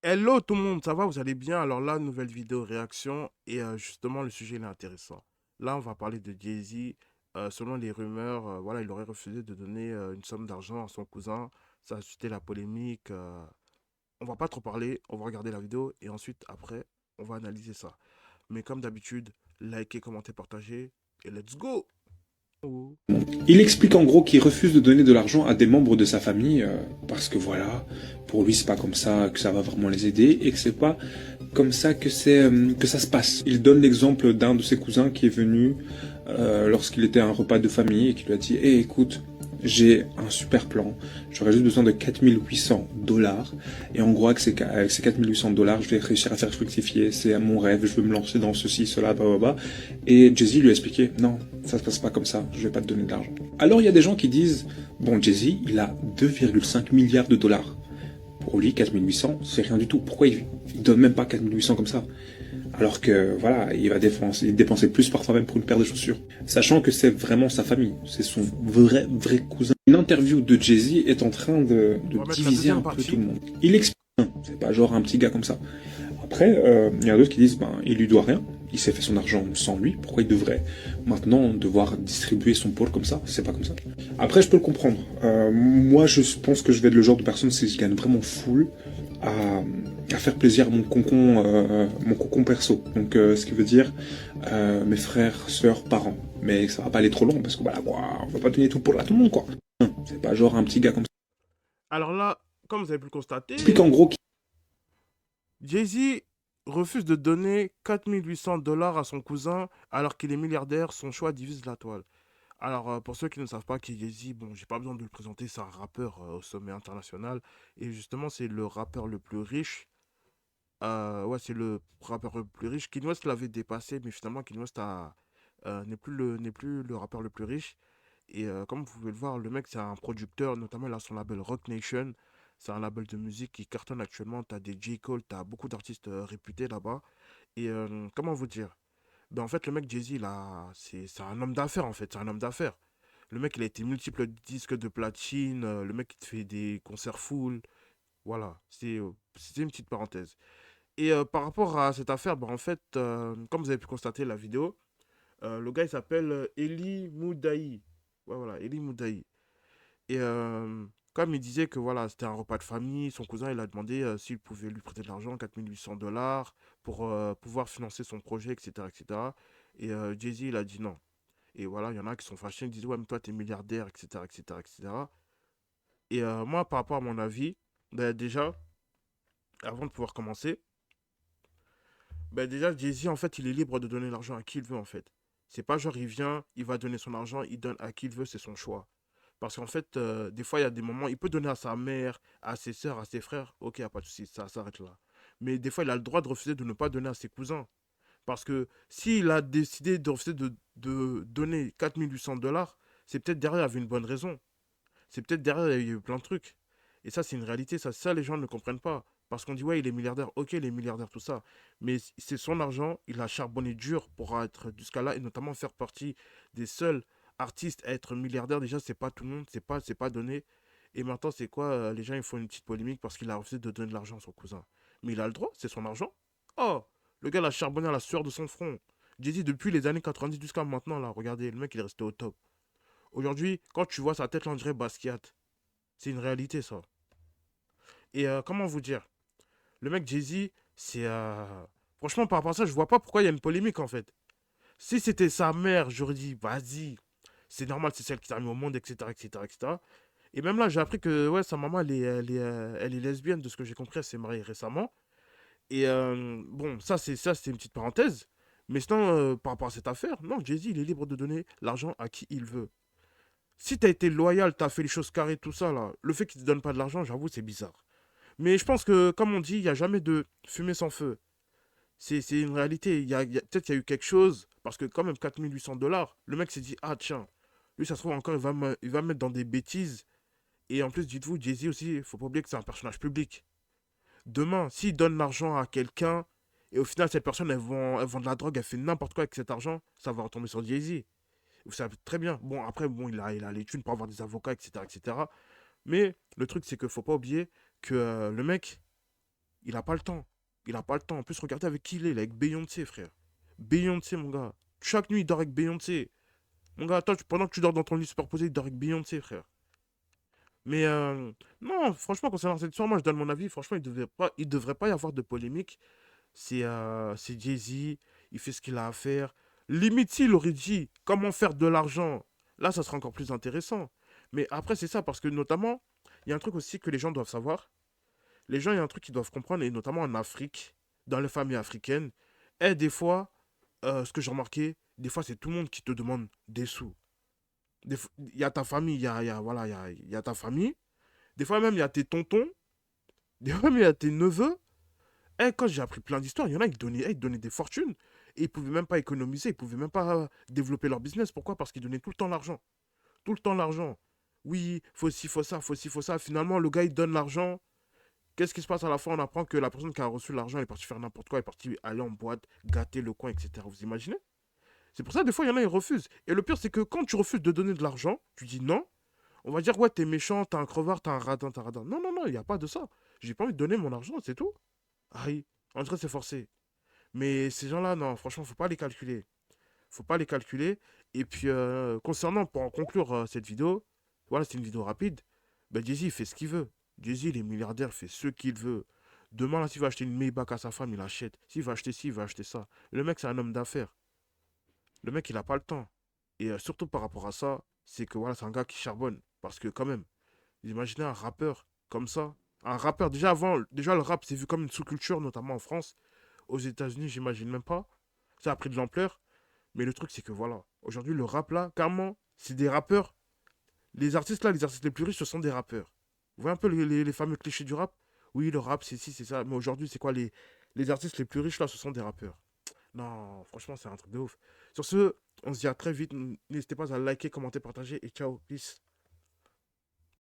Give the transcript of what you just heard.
Hello tout le monde, ça va, vous allez bien? Alors là, nouvelle vidéo réaction et justement le sujet il est intéressant. Là, on va parler de Jay-Z. Selon les rumeurs, voilà, il aurait refusé de donner une somme d'argent à son cousin. Ça a suscité la polémique. On va pas trop parler, on va regarder la vidéo et ensuite après, on va analyser ça. Mais comme d'habitude, likez, commentez, partagez et let's go! Oh. Il explique en gros qu'il refuse de donner de l'argent à des membres de sa famille parce que voilà, pour lui c'est pas comme ça que ça va vraiment les aider et que c'est pas comme ça que ça se passe. Il donne l'exemple d'un de ses cousins qui est venu lorsqu'il était à un repas de famille et qui lui a dit "Eh écoute, j'ai un super plan, j'aurais juste besoin de 4 800 $ et en gros avec ces 4 800 $, je vais réussir à faire fructifier, c'est mon rêve, je veux me lancer dans ceci, cela, blablabla." Et Jay-Z lui a expliqué "Non, ça se passe pas comme ça, je vais pas te donner de l'argent." Alors il y a des gens qui disent "Bon, Jay-Z, il a 2,5 milliards de dollars. Pour lui, 4 800, c'est rien du tout. Pourquoi il donne même pas 4 800 comme ça? Alors que, voilà, il va dépenser plus parfois même pour une paire de chaussures. Sachant que c'est vraiment sa famille. C'est son vrai cousin. Une interview de Jay-Z est en train On de va mettre la diviser deuxième un peu tout partie. le monde. Il explique, c'est pas genre un petit gars comme ça. Après, il y en a d'autres qui disent, ben, il lui doit rien. Il s'est fait son argent sans lui. Pourquoi il devrait maintenant devoir distribuer son pôle comme ça? C'est pas comme ça. Après, je peux le comprendre. Moi, je pense que je vais être le genre de personne, si je gagne vraiment full, à, à faire plaisir à mon cocon perso. Donc, ce qui veut dire mes frères, sœurs, parents. Mais ça va pas aller trop long parce que voilà, on va pas donner tout pour là tout le monde, quoi. C'est pas genre un petit gars comme ça. Alors là, comme vous avez pu le Il explique constater, en gros qu'il Jay-Z refuse de donner 4 800 $ à son cousin alors qu'il est milliardaire, son choix divise la toile. Alors, pour ceux qui ne savent pas qui est Jay-Z, bon, j'ai pas besoin de le présenter, c'est un rappeur au sommet international. Et justement, c'est le rappeur le plus riche. Ouais, c'est le rappeur le plus riche. Kanye West l'avait dépassé, mais finalement, Kanye West n'est plus le rappeur le plus riche. Et comme vous pouvez le voir, le mec, c'est un producteur, notamment il a son label Rock Nation. C'est un label de musique qui cartonne actuellement. T'as des J. Cole, t'as beaucoup d'artistes réputés là-bas. Et comment vous dire? Ben, en fait, le mec Jay-Z, c'est un homme d'affaires, en fait. C'est un homme d'affaires. Le mec, il a été multiple disque de platine. Le mec, il te fait des concerts full. Voilà, c'était une petite parenthèse. Et par rapport à cette affaire, ben, en fait, comme vous avez pu constater la vidéo, le gars, il s'appelle Eli Moudaï. Ouais, voilà, Eli Moudaï. Et comme il disait que voilà, c'était un repas de famille, son cousin il a demandé s'il pouvait lui prêter de l'argent, 4 800 $ pour pouvoir financer son projet, etc. etc. Et Jay-Z il a dit non. Et voilà, il y en a qui sont fâchés, ils disent ouais, mais toi t'es milliardaire, etc. etc. etc. Et moi, par rapport à mon avis, ben, déjà, avant de pouvoir commencer, ben, déjà, Jay-Z en fait il est libre de donner l'argent à qui il veut en fait. C'est pas genre il vient, il va donner son argent, il donne à qui il veut, c'est son choix. Parce qu'en fait, des fois, il y a des moments, il peut donner à sa mère, à ses sœurs, à ses frères. Ok, y a pas de souci, ça s'arrête là. Mais des fois, il a le droit de refuser de ne pas donner à ses cousins. Parce que s'il a décidé de refuser de donner 4 800 $, c'est peut-être derrière, il y avait une bonne raison. C'est peut-être derrière, il y a eu plein de trucs. Et ça, c'est une réalité. Ça, les gens ne comprennent pas. Parce qu'on dit, ouais, il est milliardaire. Ok, il est milliardaire, tout ça. Mais c'est son argent. Il a charbonné dur pour être jusqu'à là. Et notamment faire partie des seuls artistes à être milliardaire. Déjà, c'est pas tout le monde. C'est pas donné. Et maintenant, c'est quoi les gens, ils font une petite polémique parce qu'il a refusé de donner de l'argent à son cousin. Mais il a le droit. C'est son argent. Oh, le gars, il a charbonné à la sueur de son front. J'ai dit, depuis les années 90 jusqu'à maintenant, là, regardez, le mec, il est resté au top. Aujourd'hui, quand tu vois sa tête, là, on dirait Basquiat. C'est une réalité, ça. Et comment vous dire? Le mec Jay-Z, c'est. Franchement, par rapport à ça, je vois pas pourquoi il y a une polémique, en fait. Si c'était sa mère, j'aurais dit, vas-y, c'est normal, c'est celle qui t'a mis au monde, etc., etc., etc. Et même là, j'ai appris que ouais, sa maman, elle est lesbienne, de ce que j'ai compris, elle s'est mariée récemment. Et bon, c'est une petite parenthèse. Mais sinon, par rapport à cette affaire, non, Jay-Z, il est libre de donner l'argent à qui il veut. Si t'as été loyal, t'as fait les choses carrées, tout ça, là, le fait qu'il te donne pas de l'argent, j'avoue, c'est bizarre. Mais je pense que, comme on dit, il n'y a jamais de fumée sans feu. C'est une réalité. Peut-être qu'il y a eu quelque chose, parce que quand même 4 800 $, le mec s'est dit, ah tiens, lui ça se trouve encore, il va me mettre dans des bêtises. Et en plus, dites-vous, Jay-Z aussi, faut pas oublier que c'est un personnage public. Demain, s'il donne l'argent à quelqu'un, et au final, cette personne, elle vend de la drogue, elle fait n'importe quoi avec cet argent, ça va retomber sur Jay-Z. Vous savez très bien. Bon, après, bon, il a les thunes pour avoir des avocats, etc., etc. Mais le truc, c'est qu'il faut pas oublier que le mec, Il a pas le temps. Il a pas le temps. En plus, regardez avec qui il est. Il est avec Beyoncé, frère. Beyoncé, mon gars. Chaque nuit, il dort avec Beyoncé. Mon gars, toi, pendant que tu dors dans ton lit superposé, il dort avec Beyoncé, frère. Mais non, franchement, concernant cette histoire, moi, je donne mon avis. Franchement, il devrait pas y avoir de polémique. C'est Jay-Z. Il fait ce qu'il a à faire. Limite, s'il aurait dit comment faire de l'argent, là, ça serait encore plus intéressant. Mais après, c'est ça, parce que notamment, il y a un truc aussi que les gens doivent savoir. Les gens, il y a un truc qu'ils doivent comprendre, et notamment en Afrique, dans les familles africaines. Et des fois, ce que j'ai remarqué, des fois, c'est tout le monde qui te demande des sous. Il y a ta famille, voilà, il y a ta famille. Des fois même, il y a tes tontons. Des fois même, il y a tes neveux. Et quand j'ai appris plein d'histoires, il y en a qui donnaient, ils donnaient des fortunes. Et ils pouvaient même pas économiser, ils pouvaient même pas développer leur business. Pourquoi? Parce qu'ils donnaient tout le temps l'argent. Tout le temps l'argent. Oui, faut ci, faut ça, faut ci, faut ça. Finalement, le gars, il donne l'argent. Qu'est-ce qui se passe à la fin? On apprend que la personne qui a reçu l'argent est partie faire n'importe quoi, est partie aller en boîte, gâter le coin, etc. Vous imaginez? C'est pour ça, des fois, il y en a, ils refusent. Et le pire, c'est que quand tu refuses de donner de l'argent, tu dis non, on va dire, ouais, t'es méchant, t'es un crevard, t'es un radin, t'es un radin. Non, non, non, il n'y a pas de ça. J'ai pas envie de donner mon argent, c'est tout. Aïe, en vrai, c'est forcé. Mais ces gens-là, non, franchement, faut pas les calculer. Faut pas les calculer. Et puis, concernant, pour en conclure cette vidéo, voilà, c'est une vidéo rapide. Ben, Jay-Z, il fait ce qu'il veut. Jay-Z, il est milliardaire, il fait ce qu'il veut. Demain, là, s'il va acheter une Maybach à sa femme, il achète. S'il va acheter ci, il va acheter ça. Le mec, c'est un homme d'affaires. Le mec, il a pas le temps. Et surtout par rapport à ça, c'est que voilà, c'est un gars qui charbonne. Parce que quand même, vous imaginez un rappeur comme ça. Un rappeur, déjà avant, déjà le rap c'est vu comme une sous-culture, notamment en France. Aux États-Unis, j'imagine même pas. Ça a pris de l'ampleur. Mais le truc, c'est que voilà, aujourd'hui, le rap là, carrément, c'est des rappeurs. Les artistes là, les artistes les plus riches, ce sont des rappeurs. Vous voyez un peu les fameux clichés du rap? Oui, le rap, c'est ci, c'est ça. Mais aujourd'hui, c'est quoi les artistes les plus riches là, ce sont des rappeurs. Non, franchement, c'est un truc de ouf. Sur ce, on se dit à très vite. N'hésitez pas à liker, commenter, partager et ciao, peace.